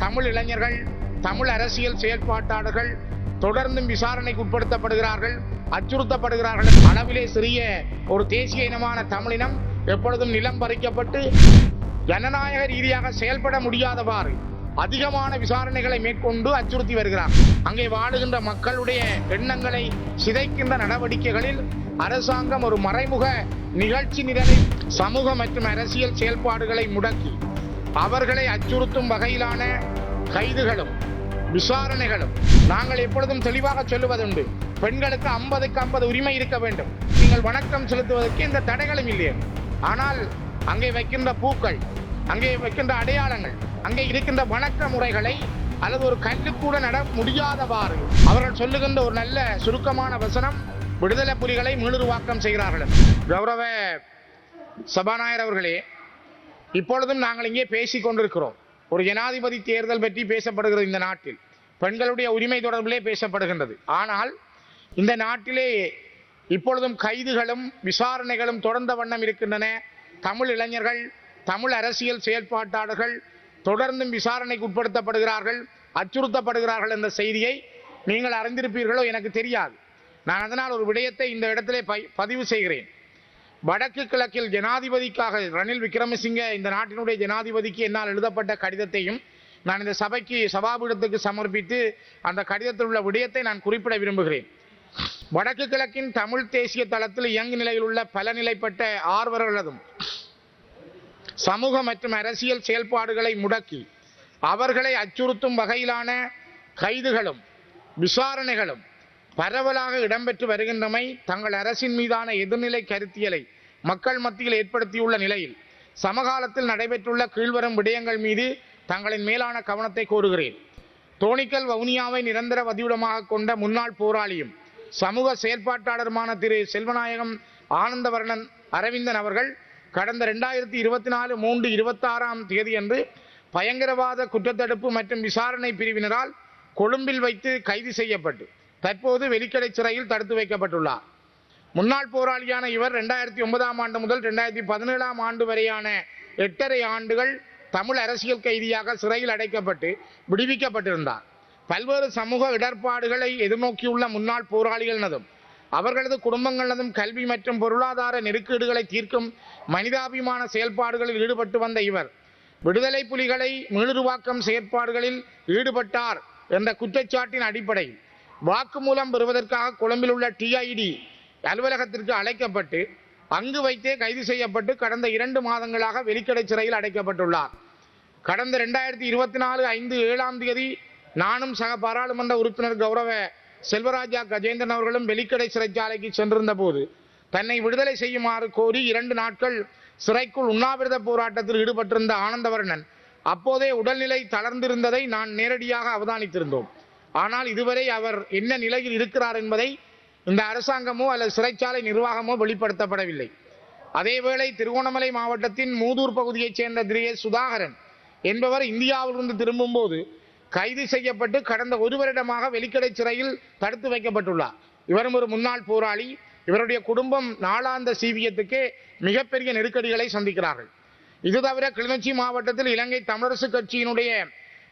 தமிழ் இளைஞர்கள், தமிழ் அரசியல் செயல்பாட்டாளர்கள் தொடர்ந்தும் விசாரணைக்கு உட்படுத்தப்படுகிறார்கள், அச்சுறுத்தப்படுகிறார்கள். அளவிலே சிறிய ஒரு தேசிய இனமான தமிழினம் எப்பொழுதும் நிலம் பறிக்கப்பட்டு ஜனநாயக ரீதியாக செயல்பட முடியாதவாறு அதிகமான விசாரணைகளை மேற்கொண்டு அச்சுறுத்தி வருகிறார். அங்கே வாழுகின்ற மக்களுடைய எண்ணங்களை சிதைக்கின்ற நடவடிக்கைகளில் அரசாங்கம் ஒரு மறைமுக நிகழ்ச்சி நிரலில் சமூக மற்றும் அரசியல் செயல்பாடுகளை முடக்கி அவர்களை அச்சுறுத்தும் வகையிலான கைதுகளும் விசாரணைகளும். நாங்கள் எப்பொழுதும் தெளிவாக சொல்லுவதுண்டு, பெண்களுக்கு 50க்கு 50 உரிமை இருக்க வேண்டும். நீங்கள் வணக்கம் செலுத்துவதற்கு இந்த தடைகளும் இல்லையே. ஆனால் அங்கே வைக்கின்ற பூக்கள், அங்கே வைக்கின்ற அடையாளங்கள், அங்கே இருக்கின்ற வணக்க முறைகளை அல்லது ஒரு கல்லு கூட நட முடியாதவாறு அவர்கள் சொல்லுகின்ற ஒரு நல்ல சுருக்கமான வசனம், விடுதலை புலிகளை மீளுருவாக்கம் செய்கிறார்கள். கௌரவ சபாநாயகர் அவர்களே, இப்பொழுதும் நாங்கள் இங்கே பேசிக் கொண்டிருக்கிறோம். ஒரு ஜனாதிபதி தேர்தல் பற்றி பேசப்படுகிறது. இந்த நாட்டில் பெண்களுடைய உரிமை தொடர்பிலே பேசப்படுகின்றது. ஆனால் இந்த நாட்டிலே இப்பொழுதும் கைதுகளும் விசாரணைகளும் தொடர்ந்த வண்ணம் இருக்கின்றன. தமிழ் இளைஞர்கள், தமிழ் அரசியல் செயல்பாட்டாளர்கள் தொடர்ந்தும் விசாரணைக்கு உட்படுத்தப்படுகிறார்கள், அச்சுறுத்தப்படுகிறார்கள் என்ற செய்தியை நீங்கள் அறிந்திருப்பீர்களோ எனக்கு தெரியாது. நான் அதனால் ஒரு விடயத்தை இந்த இடத்திலே பதிவு செய்கிறேன். வடக்கு கிழக்கில் ஜனாதிபதிக்காக ரணில் விக்ரமசிங்க இந்த நாட்டினுடைய ஜனாதிபதிக்கு என்னால் எழுதப்பட்ட கடிதத்தையும் நான் இந்த சபைக்கு சபாபீடத்துக்கு சமர்ப்பித்து அந்த கடிதத்தில் உள்ள விடயத்தை நான் குறிப்பிட விரும்புகிறேன். வடக்கு கிழக்கின் தமிழ் தேசிய தளத்தில் இயங்கு நிலையில் உள்ள பல நிலைப்பட்ட ஆர்வலர்களும் சமூக மற்றும் அரசியல் செயல்பாடுகளை முடக்கி அவர்களை அச்சுறுத்தும் வகையிலான கைதுகளும் விசாரணைகளும் பரவலாக இடம்பெற்று வருகின்றமை தங்கள் அரசின் மீதான எதிர்நிலை கருத்தியலை மக்கள் மத்தியில் ஏற்படுத்தியுள்ள நிலையில் சமகாலத்தில் நடைபெற்றுள்ள கீழ்வரும் விடயங்கள் மீது தங்களின் மேலான கவனத்தை கோருகிறேன். தோணிக்கல் வவுனியாவை நிரந்தர வதிவிடமாக கொண்ட முன்னாள் போராளியும் சமூக செயல்பாட்டாளருமான திரு செல்வநாயகம் ஆனந்தவர்ணன் அரவிந்தன் அவர்கள் கடந்த 2024 3 26 அன்று பயங்கரவாத குற்றத்தடுப்பு மற்றும் விசாரணை பிரிவினரால் கொழும்பில் வைத்து கைது செய்யப்பட்டு தற்போது வெலிக்கடை சிறையில் தடுத்து வைக்கப்பட்டுள்ளார். முன்னாள் போராளியான இவர் 2009 முதல் 2017 வரையான 8.5 ஆண்டுகள் தமிழ் அரசியல் கைதியாக சிறையில் அடைக்கப்பட்டு விடுவிக்கப்பட்டிருந்தார். பல்வேறு சமூக இடர்பாடுகளை எதிர்நோக்கியுள்ள முன்னாள் போராளிகளினதும் அவர்களது குடும்பங்களதும் கல்வி மற்றும் பொருளாதார நெருக்கீடுகளை தீர்க்கும் மனிதாபிமான செயல்பாடுகளில் ஈடுபட்டு வந்த இவர் விடுதலை புலிகளை மீளுருவாக்கம் செயற்பாடுகளில் ஈடுபட்டார் என்ற குற்றச்சாட்டின் அடிப்படையில் வாக்குமூலம் பெறுவதற்காக கொழும்பில் உள்ள டிஐடி அலுவலகத்திற்கு அழைக்கப்பட்டு அங்கு வைத்தே கைது செய்யப்பட்டு கடந்த 2 மாதங்களாக வெலிக்கடை சிறையில் அடைக்கப்பட்டுள்ளார். கடந்த 2024 5 7 நானும் சக பாராளுமன்ற உறுப்பினர் கௌரவ செல்வராஜா கஜேந்திரன் அவர்களும் வெலிக்கடை சிறைச்சாலைக்கு சென்றிருந்த போது தன்னை விடுதலை செய்யுமாறு கோரி 2 நாட்கள் சிறைக்குள் உண்ணாவிரத போராட்டத்தில் ஈடுபட்டிருந்த ஆனந்தவர்ணன் அப்போதே உடல்நிலை தளர்ந்திருந்ததை நான் நேரடியாக அவதானித்திருந்தோம். ஆனால் இதுவரை அவர் என்ன நிலையில் இருக்கிறார் என்பதை இந்த அரசாங்கமோ அல்லது சிறைச்சாலை நிர்வாகமோ வெளிப்படுத்தப்படவில்லை. அதேவேளை திருகோணமலை மாவட்டத்தின் மூதூர் பகுதியைச் சேர்ந்த திரு சுதாகரன் என்பவர் இந்தியாவிலிருந்து திரும்பும் போது கைது செய்யப்பட்டு கடந்த 1 வருடமாக வெலிக்கடை சிறையில் தடுத்து வைக்கப்பட்டுள்ளார். இவரும் ஒரு முன்னாள் போராளி. இவருடைய குடும்பம் நாளாந்த சீவியத்துக்கே மிகப்பெரிய நெருக்கடிகளை சந்திக்கிறார்கள். இது தவிர கிளிநொச்சி மாவட்டத்தில் இலங்கை தமிழரசு கட்சியினுடைய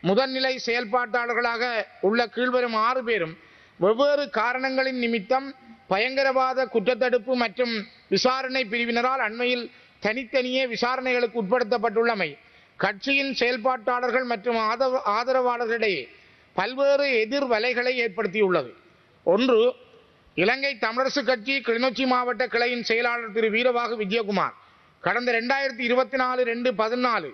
முதன்நிலை செயல்பாட்டாளர்களாக உள்ள கீழ்வரும் 6 பேரும் வெவ்வேறு காரணங்களின் நிமித்தம் பயங்கரவாத குற்றத்தடுப்பு மற்றும் விசாரணை பிரிவினரால் அண்மையில் தனித்தனியே விசாரணைகளுக்கு உட்படுத்தப்பட்டுள்ளமை கட்சியின் செயல்பாட்டாளர்கள் மற்றும் ஆதரவாளர்களிடையே பல்வேறு எதிர்வலைகளை ஏற்படுத்தியுள்ளது. ஒன்று, இலங்கை தமிழரசு கட்சி கிளிநொச்சி மாவட்ட கிளையின் செயலாளர் திரு வீரவாகு விஜயகுமார் கடந்த 2024 2/14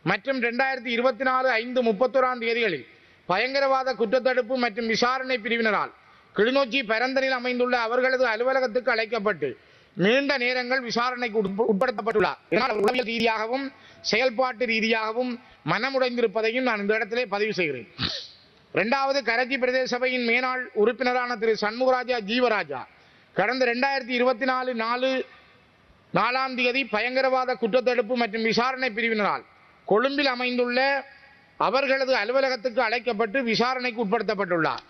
மற்றும் 2024 5/31 பயங்கரவாத குற்றத்தடுப்பு மற்றும் விசாரணை பிரிவினரால் கிளிநொச்சி பரந்தனில் அமைந்துள்ள அவர்களது அலுவலகத்துக்கு அழைக்கப்பட்டு நீண்ட நேரங்கள் விசாரணைக்கு உட்படுத்தப்பட்டுள்ளார். இதனால் உளவியல் ரீதியாகவும் செயல்பாட்டு ரீதியாகவும் மனமுடைந்திருப்பதையும் நான் இந்த இடத்திலே பதிவு செய்கிறேன். 2வது, கரச்சி பிரதேச சபையின் மேனாள் உறுப்பினரான திரு சண்முகராஜா ஜீவராஜா கடந்த 2024 4 பயங்கரவாத குற்றத்தடுப்பு மற்றும் விசாரணை பிரிவினரால் கொழும்பில் அமைந்துள்ள அவர்களது அலுவலகத்துக்கு அழைக்கப்பட்டு விசாரணைக்கு உட்படுத்தப்பட்டுள்ளார்.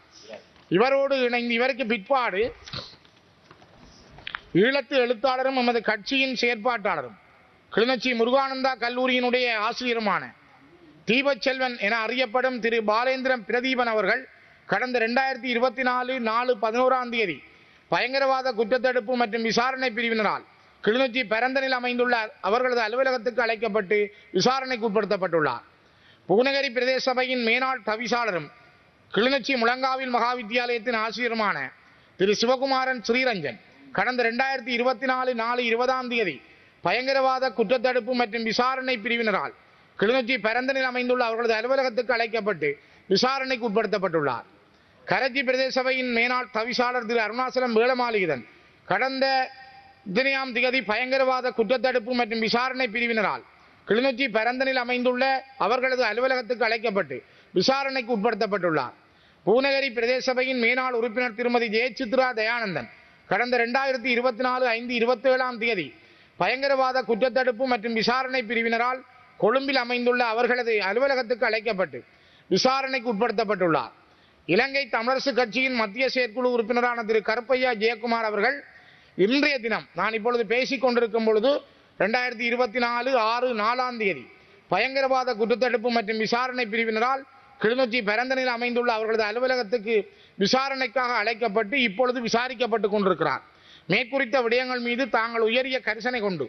இவரோடு இணைந்து இவருக்கு பிற்பாடு ஈழத்து எழுத்தாளரும் நமது கட்சியின் செயற்பாட்டாளரும் கிளிநொச்சி முருகானந்தா கல்லூரியினுடைய ஆசிரியருமான தீபச்செல்வன் என அறியப்படும் திரு பாலேந்திரம் பிரதீபன் அவர்கள் கடந்த 2024/4/11 பயங்கரவாத குற்றத்தடுப்பு மற்றும் விசாரணை பிரிவினரால் கிளிநொச்சி பரந்தனில் அமைந்துள்ள அவர்களது அலுவலகத்துக்கு அழைக்கப்பட்டு விசாரணைக்கு உட்படுத்தப்பட்டுள்ளார். பூநகரி பிரதேச சபையின் மேனாள் தவிசாளரும் கிளிநொச்சி முழங்காவில் மகாவித்தியாலயத்தின் ஆசிரியருமான திரு சிவகுமாரன் ஸ்ரீரஞ்சன் கடந்த 2024/4/20 பயங்கரவாத குற்றத்தடுப்பு மற்றும் விசாரணை பிரிவினரால் கிளிநொச்சி பரந்தனில் அமைந்துள்ள அவர்களது அலுவலகத்துக்கு அழைக்கப்பட்டு விசாரணைக்கு உட்படுத்தப்பட்டுள்ளார். கரச்சி பிரதேச சபையின் மேனாள் தவிசாளர் திரு அருணாசலம் வேளமாளிகன் கடந்த 2 பயங்கரவாத குற்றத்தடுப்பு மற்றும் விசாரணை பிரிவினரால் கிளிநொச்சி பரந்தனில் அமைந்துள்ள அவர்களது அலுவலகத்துக்கு அழைக்கப்பட்டு விசாரணைக்கு உட்படுத்தப்பட்டுள்ளார். பூநகரி பிரதேச சபையின் மேனாள் உறுப்பினர் திருமதி ஜெயசித்ரா தயானந்தன் கடந்த 2024/5/27 பயங்கரவாத குற்றத்தடுப்பு மற்றும் விசாரணை பிரிவினரால் கொழும்பில் அமைந்துள்ள அவர்களது அலுவலகத்துக்கு அழைக்கப்பட்டு விசாரணைக்கு உட்படுத்தப்பட்டுள்ளார். இலங்கை தமிழரசு கட்சியின் மத்திய செயற்குழு உறுப்பினரான திரு கருப்பையா ஜெயக்குமார் அவர்கள் இன்றைய தினம் நான் இப்பொழுது பேசிக் கொண்டிருக்கும் பொழுது 2024/6/4 பயங்கரவாத குற்றத்தடுப்பு மற்றும் விசாரணை பிரிவினரால் கிளிநொச்சி பரந்தனில் அமைந்துள்ள அவர்களது அலுவலகத்துக்கு விசாரணைக்காக அழைக்கப்பட்டு இப்பொழுது விசாரிக்கப்பட்டுக் கொண்டிருக்கிறார். மேற்குறித்த விடயங்கள் மீது தாங்கள் உயரிய கரிசனை கொண்டு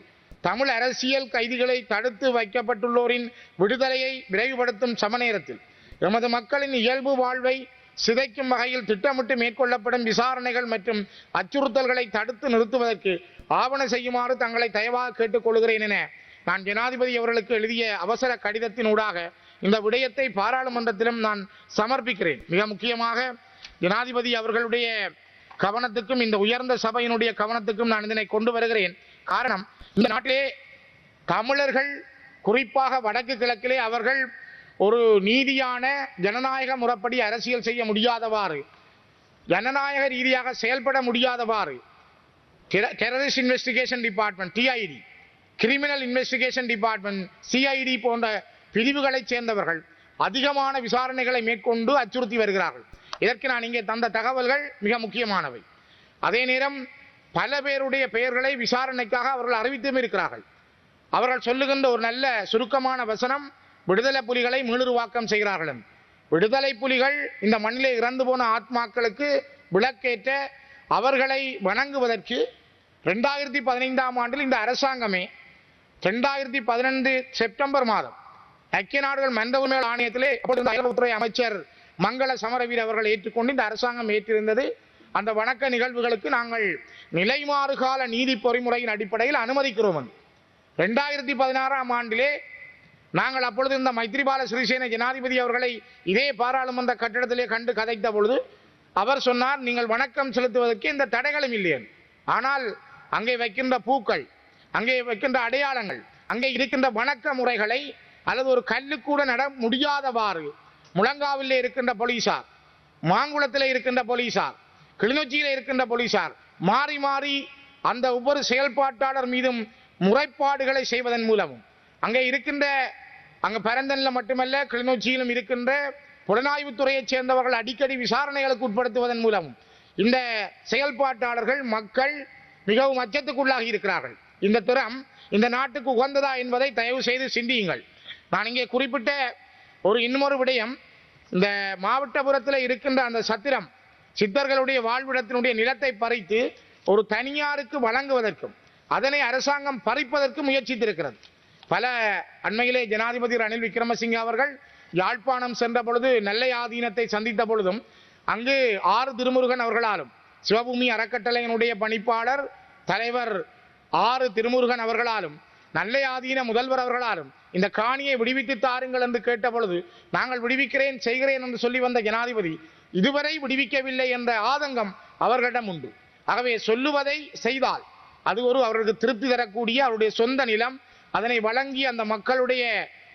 தமிழ் அரசியல் கைதிகளை தடுத்து வைக்கப்பட்டுள்ளோரின் விடுதலையை விரைவுபடுத்தும் சமநேரத்தில் எமது மக்களின் இயல்பு வாழ்வை சிதைக்கும் வகையில் திட்டமிட்டு மேற்கொள்ளப்படும் விசாரணைகள் மற்றும் அச்சுறுத்தல்களை தடுத்து நிறுத்துவதற்கு ஆவண செய்யுமாறு தங்களை தயவாக கேட்டுக்கொள்கிறேன் என நான் ஜனாதிபதி அவர்களுக்கு எழுதிய அவசர கடிதத்தினூடாக இந்த விடயத்தை பாராளுமன்றத்திலும் நான் சமர்ப்பிக்கிறேன். மிக முக்கியமாக ஜனாதிபதி அவர்களுடைய கவனத்துக்கும் இந்த உயர்ந்த சபையினுடைய கவனத்துக்கும் நான் இதனை கொண்டு வருகிறேன். காரணம், இந்த நாட்டிலே தமிழர்கள் குறிப்பாக வடக்கு கிழக்கிலே அவர்கள் ஒரு நீதியான ஜனநாயக முறைப்படி அரசியல் செய்ய முடியாதவாறு, ஜனநாயக ரீதியாக செயல்பட முடியாதவாறு terrorist investigation department TID, criminal investigation department CID போன்ற பிரிவுகளைச் சேர்ந்தவர்கள் அதிகமான விசாரணைகளை மேற்கொண்டு அச்சுறுத்தி வருகிறார்கள். இதற்கு நான் இங்கே தந்த தகவல்கள் மிக முக்கியமானவை. அதே நேரம் பல பேருடைய பெயர்களை விசாரணைக்காக அவர்கள் அறிவித்தும் இருக்கிறார்கள். அவர்கள் சொல்லுகின்ற ஒரு நல்ல சுருக்கமான வசனம், விடுதலை புலிகளை மீளுருவாக்கம் செய்கிறார்கள். விடுதலை புலிகள் இந்த மண்ணிலே இறந்து போன ஆத்மாக்களுக்கு விளக்கேற்ற அவர்களை வணங்குவதற்கு 2015ஆம் ஆண்டில் இந்த அரசாங்கமே 2015 செப்டம்பர் மாதம் ஐக்கிய நாடுகள் மனித உரிமைகள் ஆணையத்திலே அயல்வுத்துறை அமைச்சர் மங்கள சமரவீர அவர்கள் ஏற்றுக்கொண்டு இந்த அரசாங்கம் ஏற்றிருந்தது. அந்த வணக்க நிகழ்வுகளுக்கு நாங்கள் நிலைமாறுகால நீதி பொறிமுறையின் அடிப்படையில் அனுமதிக்கிறோம். 2016ஆம் ஆண்டிலே நாங்கள் அப்பொழுது இந்த மைத்ரிபால சிறிசேன ஜனாதிபதி அவர்களை இதே பாராளுமன்ற கட்டிடத்திலே கண்டு கதைத்த பொழுது அவர் சொன்னார், நீங்கள் வணக்கம் செலுத்துவதற்கு இந்த தடைகளும் இல்லை. ஆனால் அங்கே வைக்கின்ற பூக்கள், அங்கே வைக்கின்ற அடையாளங்கள், அங்கே இருக்கின்ற வணக்க முறைகளை அல்லது ஒரு கல்லு கூட நட முடியாதவாறு முழங்காவிலே இருக்கின்ற போலீசார், மாங்குளத்தில் இருக்கின்ற போலீசார், கிளிநொச்சியில் இருக்கின்ற போலீசார் மாறி மாறி அந்த ஒவ்வொரு செயல்பாட்டாளர் மீதும் முறைப்பாடுகளை செய்வதன் மூலமும் அங்கே பரந்தனில் மட்டுமல்ல கிளிநொச்சியிலும் இருக்கின்ற புலனாய்வுத்துறையைச் சேர்ந்தவர்கள் அடிக்கடி விசாரணைகளுக்கு உட்படுத்துவதன் மூலமும் இந்த செயல்பாட்டாளர்கள் மக்கள் மிகவும் அச்சத்துக்குள்ளாகி இருக்கிறார்கள். இந்த திறம் இந்த நாட்டுக்கு உகந்ததா என்பதை தயவு செய்து சிந்தியுங்கள். நான் இங்கே குறிப்பிட்ட இன்னொரு விடயம், இந்த மாவட்டபுரத்தில் இருக்கின்ற அந்த சத்திரம் சித்தர்களுடைய வாழ்விடத்தினுடைய நிலத்தை பறித்து ஒரு தனியாருக்கு வழங்குவதற்கும் அதனை அரசாங்கம் பறிப்பதற்கு முயற்சித்திருக்கிறது. பல அண்மையிலே ஜனாதிபதி ரணில் விக்ரமசிங்க அவர்கள் யாழ்ப்பாணம் சென்ற பொழுது நெல்லை ஆதீனத்தை சந்தித்த பொழுதும் அங்கு ஆறு திருமுருகன் அவர்களாலும் சிவபூமி அறக்கட்டளையினுடைய பணிப்பாளர் தலைவர் ஆறு திருமுருகன் அவர்களாலும் நெல்லை ஆதீன முதல்வர் அவர்களாலும் இந்த காணியை விடுவித்து தாருங்கள் என்று கேட்ட பொழுது நாங்கள் விடுவிக்கிறேன் செய்கிறேன் என்று சொல்லி வந்த ஜனாதிபதி இதுவரை விடுவிக்கவில்லை என்ற ஆதங்கம் அவர்களிடம் உண்டு. ஆகவே சொல்லுவதை செய்தால் அது அவர்களுக்கு திருப்தி தரக்கூடிய அவருடைய சொந்த நிலம், அதனை வழங்கி அந்த மக்களுடைய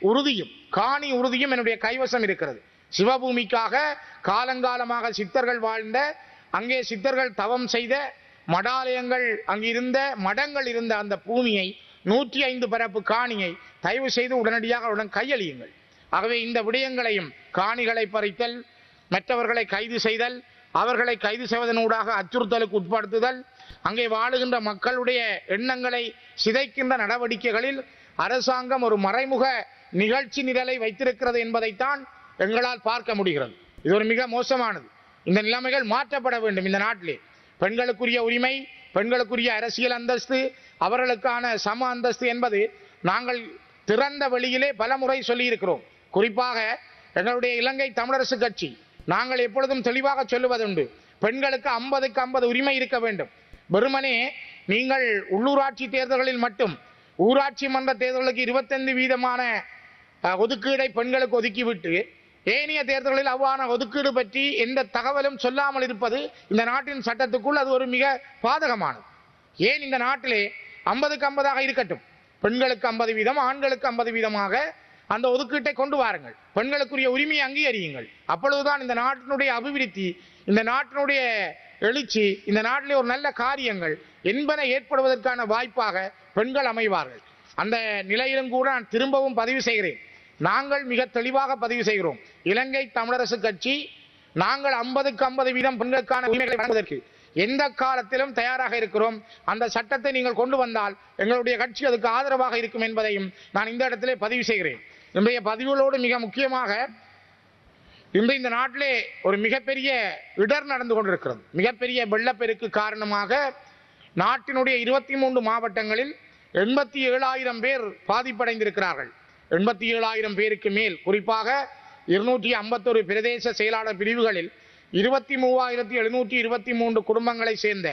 உறுதியும் காணி உறுதியும் என்னுடைய கைவசம் இருக்கிறது. சிவபூமிக்காக காலங்காலமாக சித்தர்கள் வாழ்ந்த, அங்கே சித்தர்கள் தவம் செய்த மடாலயங்கள் அங்கிருந்த மடங்கள் இருந்த அந்த பூமியை 105 பரப்பு காணியை தயவு செய்து உடனடியாக அவருடன் கையளியுங்கள். ஆகவே இந்த விடயங்களையும் காணிகளை பறித்தல், மற்றவர்களை கைது செய்தல், அவர்களை கைது செய்வதனூடாக அச்சுறுத்தலுக்கு உட்படுத்துதல், அங்கே வாழுகின்ற மக்களுடைய எண்ணங்களை சிதைக்கின்ற நடவடிக்கைகளில் அரசாங்கம் ஒரு மறைமுக நிகழ்ச்சி நிரலை வைத்திருக்கிறது என்பதைத்தான் எங்களால் பார்க்க முடிகிறது. இது ஒரு மிக மோசமானது. இந்த நிலைமைகள் மாற்றப்பட வேண்டும். இந்த நாட்டிலே பெண்களுக்குரிய உரிமை, பெண்களுக்குரிய அரசியல் அந்தஸ்து, அவர்களுக்கான சம அந்தஸ்து என்பது நாங்கள் திறந்த வெளியிலே பல முறை சொல்லியிருக்கிறோம். குறிப்பாக எங்களுடைய இலங்கை தமிழரசு கட்சி நாங்கள் எப்பொழுதும் தெளிவாக சொல்லுவதுண்டு, பெண்களுக்கு 50க்கு 50 உரிமை இருக்க வேண்டும். வெறுமனே நீங்கள் உள்ளூராட்சி தேர்தல்களில் மட்டும் ஊராட்சி மன்ற தேர்தலுக்கு 25% ஒதுக்கீடை பெண்களுக்கு ஒதுக்கிவிட்டு ஏனைய தேர்தல்களில் அவ்வாறான ஒதுக்கீடு பற்றி எந்த தகவலும் சொல்லாமல் இருப்பது இந்த நாட்டின் சட்டத்துக்குள் அது ஒரு மிக பாதகமானது. ஏன் இந்த நாட்டிலே 50க்கு 50 இருக்கட்டும், பெண்களுக்கு 50%, ஆண்களுக்கு 50% அந்த ஒதுக்கீட்டை கொண்டு வாருங்கள். பெண்களுக்குரிய உரிமையை அங்கீகரியுங்கள். அப்பொழுதுதான் இந்த நாட்டினுடைய அபிவிருத்தி, இந்த நாட்டினுடைய எழுச்சி, இந்த நாட்டிலே ஒரு நல்ல காரியங்கள் என்பன ஏற்படுவதற்கான வாய்ப்பாக பெண்கள் அமைவார்கள். அந்த நிலையிலும் கூட நான் திரும்பவும் பதிவு செய்கிறேன், நாங்கள் மிக தெளிவாக பதிவு செய்கிறோம், இலங்கை தமிழரசு கட்சி நாங்கள் 50க்கு 50% பெண்களுக்கான உரிமைகளை வழங்குவதற்கு எந்த காலத்திலும் தயாராக இருக்கிறோம். அந்த சட்டத்தை நீங்கள் கொண்டு வந்தால் எங்களுடைய கட்சி அதுக்கு ஆதரவாக இருக்கும் என்பதையும் நான் இந்த இடத்திலே பதிவு செய்கிறேன். இன்றைய பதிவுகளோடு மிக முக்கியமாக இன்று இந்த நாட்டிலே ஒரு மிகப்பெரிய இடர் நடந்து கொண்டிருக்கிறது. மிகப்பெரிய வெள்ளப்பெருக்கு காரணமாக நாட்டினுடைய 23 மாவட்டங்களில் 87,000 பேர் பாதிப்படைந்திருக்கிறார்கள். 87,000 பேருக்கு மேல், குறிப்பாக 251 பிரதேச செயலாளர் பிரிவுகளில் 23,723 குடும்பங்களை சேர்ந்த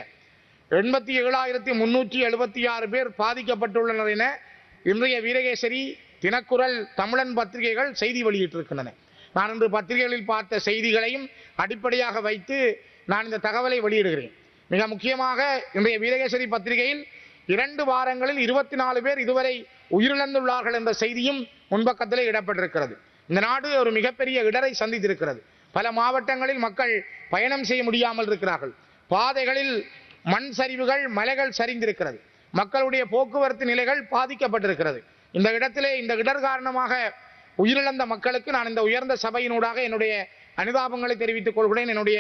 87,376 பேர் பாதிக்கப்பட்டுள்ளனர் என இன்றைய வீரகேசரி, தினக்குரல், தமிழன் பத்திரிகைகள் செய்தி வெளியிட்டிருக்கின்றன. நான் இன்று பத்திரிகைகளில் பார்த்த செய்திகளையும் அடிப்படையாக வைத்து நான் இந்த தகவலை வெளியிடுகிறேன். மிக முக்கியமாக இன்றைய வீரகேசரி பத்திரிகையில் 2 வாரங்களில் 24 பேர் இதுவரை உயிரிழந்துள்ளார்கள் என்ற செய்தியும் முன்பக்கத்திலே இடப்பட்டிருக்கிறது. இந்த நாடு ஒரு மிகப்பெரிய இடரை சந்தித்திருக்கிறது. பல மாவட்டங்களில் மக்கள் பயணம் செய்ய முடியாமல் இருக்கிறார்கள். பாதைகளில் மண் சரிவுகள், மலைகள் சரிந்திருக்கிறது. மக்களுடைய போக்குவரத்து நிலைகள் பாதிக்கப்பட்டிருக்கிறது. இந்த இடத்திலே இந்த இடர் காரணமாக உயிரிழந்த மக்களுக்கு நான் இந்த உயர்ந்த சபையினூடாக என்னுடைய அனுதாபங்களை தெரிவித்துக் கொள்கிறேன். என்னுடைய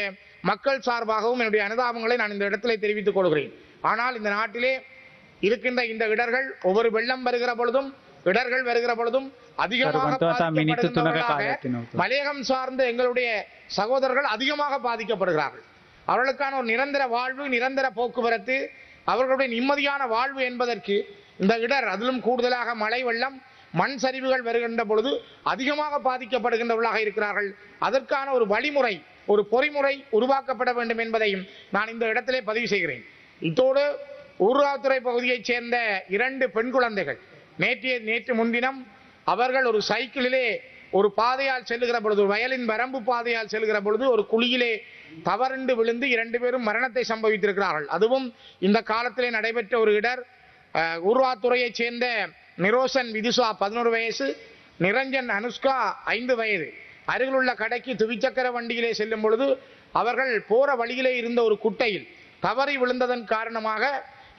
மக்கள் சார்பாகவும் என்னுடைய அனுதாபங்களை நான் இந்த இடத்திலே தெரிவித்துக் கொள்கிறேன். ஆனால் இந்த நாட்டிலே இருக்கின்ற இந்த இடர்கள் ஒவ்வொரு வெள்ளம் வருகிற பொழுதும், இடர்கள் வருகிற பொழுதும் அதிகமாக மலையகம் சார்ந்த எங்களுடைய சகோதரர்கள் அதிகமாக பாதிக்கப்படுகிறார்கள். அவர்களுக்கான ஒரு நிரந்தர வாழ்வு, நிரந்தர போக்குவரத்து, அவர்களுடைய நிம்மதியான வாழ்வு என்பதற்கு இந்த இடர், அதிலும் கூடுதலாக மழை வெள்ளம், மண் சரிவுகள் வருகின்ற பொழுது அதிகமாக பாதிக்கப்படுகின்றவர்களாக இருக்கிறார்கள். அதற்கான ஒரு வழிமுறை, ஒரு பொறிமுறை உருவாக்கப்பட வேண்டும் என்பதையும் நான் இந்த இடத்திலே பதிவு செய்கிறேன். இத்தோடு ஊர்காவத்துறை பகுதியைச் சேர்ந்த 2 பெண் குழந்தைகள் நேற்று முன்தினம் அவர்கள் ஒரு சைக்கிளிலே ஒரு பாதையால் செல்லுகிற பொழுது, வயலின் வரம்பு பாதையால் செல்கிற பொழுது ஒரு குழியிலே தவறுண்டு விழுந்து 2 பேரும் மரணத்தை சம்பவித்திருக்கிறார்கள். அதுவும் இந்த காலத்திலே நடைபெற்ற ஒரு இடர். ஊர்காவத்துறையைச் சேர்ந்த நிரோசன் விதுஷா 11 வயசு, நிரஞ்சன் அனுஷ்கா 5 வயது அருகிலுள்ள கடைக்கு துவிச்சக்கர வண்டியிலே செல்லும் பொழுது அவர்கள் போற வழியிலே இருந்த ஒரு குட்டையில் தவறி விழுந்ததன் காரணமாக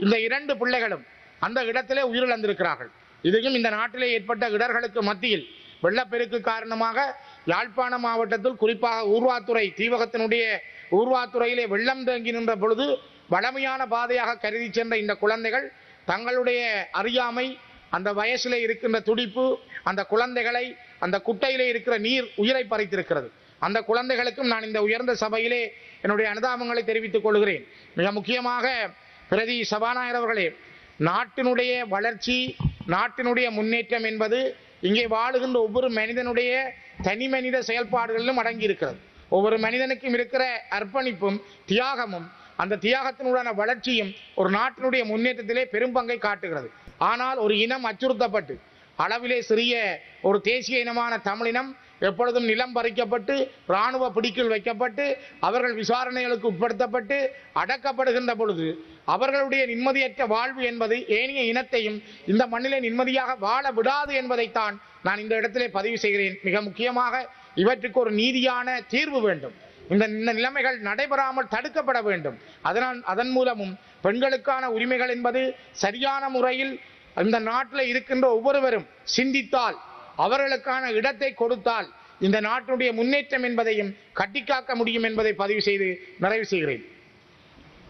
இந்த 2 பிள்ளைகளும் அந்த இடத்திலே உயிரிழந்திருக்கிறார்கள். இதையும் இந்த நாட்டிலே ஏற்பட்ட இடர்களுக்கு மத்தியில் வெள்ளப்பெருக்கு காரணமாக யாழ்ப்பாண மாவட்டத்தில், குறிப்பாக ஊர்காவத்துறை தீவகத்தினுடைய ஊர்காவத்துறையிலே வெள்ளம் தேங்கி நின்ற பொழுது வளமையான பாதையாக கருதி சென்ற இந்த குழந்தைகள் தங்களுடைய அறியாமை, அந்த வயசிலே இருக்கின்ற துடிப்பு, அந்த குழந்தைகளை அந்த குட்டையிலே இருக்கிற நீர் உயிரை பறித்திருக்கிறது. அந்த குழந்தைகளுக்கும் நான் இந்த உயர்ந்த சபையிலே என்னுடைய அனுதாபங்களை தெரிவித்துக் கொள்கிறேன். மிக முக்கியமாக பிரதி சபாநாயகர் அவர்களே, நாட்டினுடைய வளர்ச்சி, நாட்டினுடைய முன்னேற்றம் என்பது இங்கே வாழுகின்ற ஒவ்வொரு மனிதனுடைய தனி மனித செயல்பாடுகளிலும் அடங்கி இருக்கிறது. ஒவ்வொரு மனிதனுக்கும் இருக்கிற அர்ப்பணிப்பும் தியாகமும், அந்த தியாகத்தினுடான வளர்ச்சியும் ஒரு நாட்டினுடைய முன்னேற்றத்திலே பெரும் பங்கை காட்டுகிறது. ஆனால் ஒரு இனம் அச்சுறுத்தப்பட்டு, அளவிலே சிறிய ஒரு தேசிய இனமான தமிழினம் எப்பொழுதும் நிலம் பறிக்கப்பட்டு, இராணுவ பிடிக்குள் வைக்கப்பட்டு, அவர்கள் விசாரணைகளுக்கு உட்படுத்தப்பட்டு அடக்கப்படுகின்ற பொழுது அவர்களுடைய நிம்மதியற்ற வாழ்வு என்பது ஏனைய இனத்தையும் இந்த மண்ணிலே நிம்மதியாக வாழ விடாது என்பதைத்தான் நான் இந்த இடத்திலே பதிவு செய்கிறேன். மிக முக்கியமாக இவற்றுக்கு ஒரு நீதியான தீர்வு வேண்டும். இந்த நிலைமைகள் நடைபெறாமல் தடுக்கப்பட வேண்டும். அதன் மூலமும் பெண்களுக்கான உரிமைகள் என்பது சரியான முறையில் இந்த நாட்டில் இருக்கின்ற ஒவ்வொருவரும் சிந்தித்தால், அவர்களுக்கான இடத்தை கொடுத்தால் இந்த நாட்டினுடைய முன்னேற்றம் என்பதையும் கட்டிக்காக்க முடியும் என்பதை பதிவு செய்து நிறைவு செய்கிறேன்.